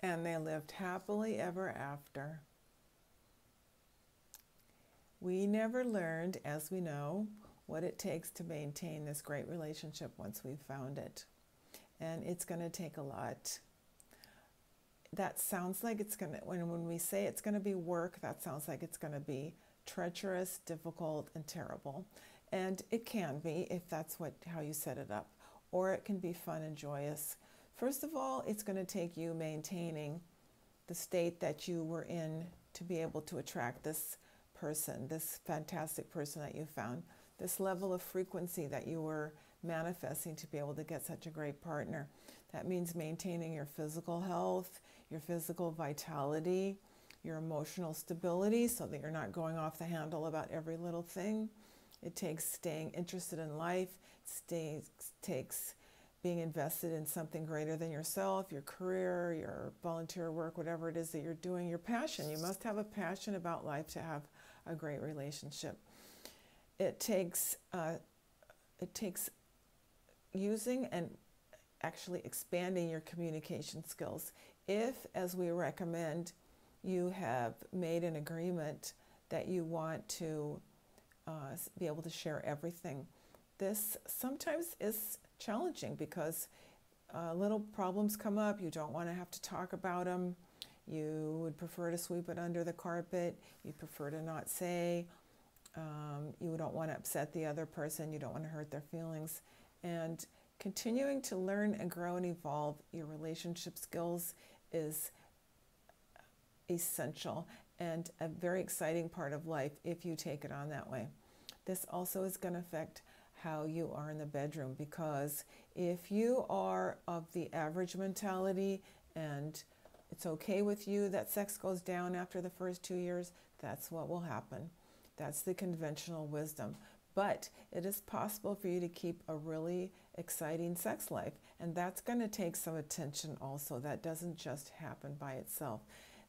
and they lived happily ever after. We never learned, as we know, what it takes to maintain this great relationship once we've found it. And it's going to take a lot. That sounds like it's going to, when we say it's going to be work, that sounds like it's going to be treacherous, difficult, and terrible. And it can be if that's how you set it up. Or it can be fun and joyous. First of all, it's going to take you maintaining the state that you were in to be able to attract this person, this fantastic person that you found, this level of frequency that you were manifesting to be able to get such a great partner. That means maintaining your physical health, your physical vitality, your emotional stability so that you're not going off the handle about every little thing. It takes staying interested in life. It takes being invested in something greater than yourself, your career, your volunteer work, whatever it is that you're doing, your passion. You must have a passion about life to have a great relationship. It takes using and actually expanding your communication skills. If, as we recommend, you have made an agreement that you want to be able to share everything, this sometimes is challenging because little problems come up. You don't want to have to talk about them. You would prefer to sweep it under the carpet. You prefer to not say. You don't want to upset the other person. You don't want to hurt their feelings. And continuing to learn and grow and evolve your relationship skills is essential and a very exciting part of life if you take it on that way. This also is going to affect how you are in the bedroom, because if you are of the average mentality and it's okay with you that sex goes down after the first 2 years, that's what will happen. That's the conventional wisdom. But it is possible for you to keep a really exciting sex life, and that's going to take some attention also. That doesn't just happen by itself.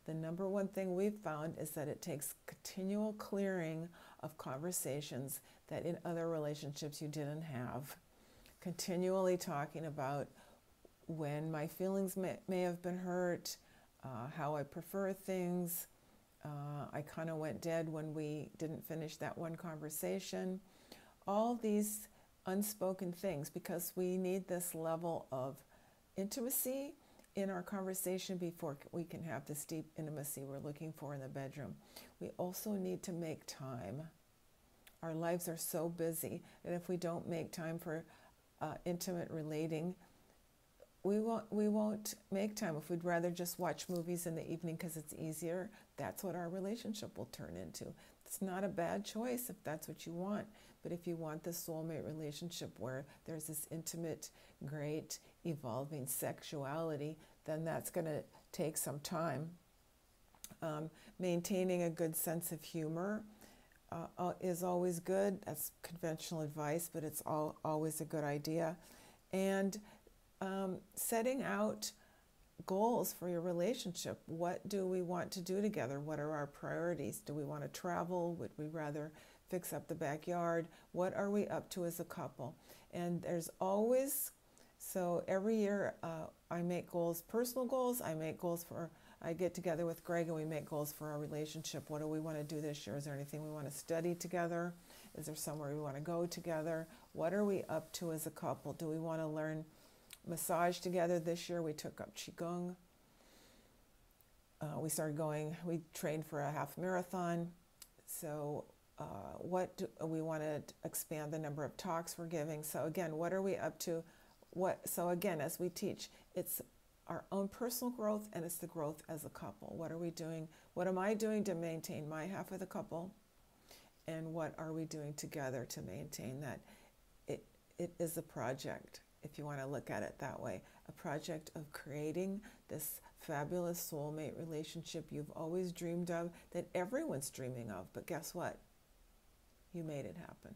The number one thing we've found is that it takes continual clearing of conversations that in other relationships you didn't have. Continually talking about when my feelings may have been hurt, how I prefer things. I kind of went dead when we didn't finish that one conversation. All these unspoken things, because we need this level of intimacy in our conversation before we can have this deep intimacy we're looking for in the bedroom. We also need to make time. Our lives are so busy, and if we don't make time for intimate relating, we won't make time. If we'd rather just watch movies in the evening because it's easier, that's what our relationship will turn into. It's not a bad choice if that's what you want, but if you want the soulmate relationship where there's this intimate, great, evolving sexuality, then that's going to take some time. Maintaining a good sense of humor is always good. That's conventional advice, but it's always a good idea. And setting out goals for your relationship. What do we want to do together? What are our priorities? Do we want to travel? Would we rather fix up the backyard? What are we up to as a couple? And there's always, so every year I make goals, personal goals. I get together with Greg and we make goals for our relationship. What do we want to do this year? Is there anything we want to study together? Is there somewhere we want to go together? What are we up to as a couple? Do we want to learn massage together this year? We took up Qigong. We trained for a half marathon. So we want to expand the number of talks we're giving. So again, what are we up to? So again, as we teach, it's our own personal growth and it's the growth as a couple. What are we doing? What am I doing to maintain my half of the couple? And what are we doing together to maintain that? It is a project, if you want to look at it that way, a project of creating this fabulous soulmate relationship you've always dreamed of, that everyone's dreaming of. But guess what? You made it happen.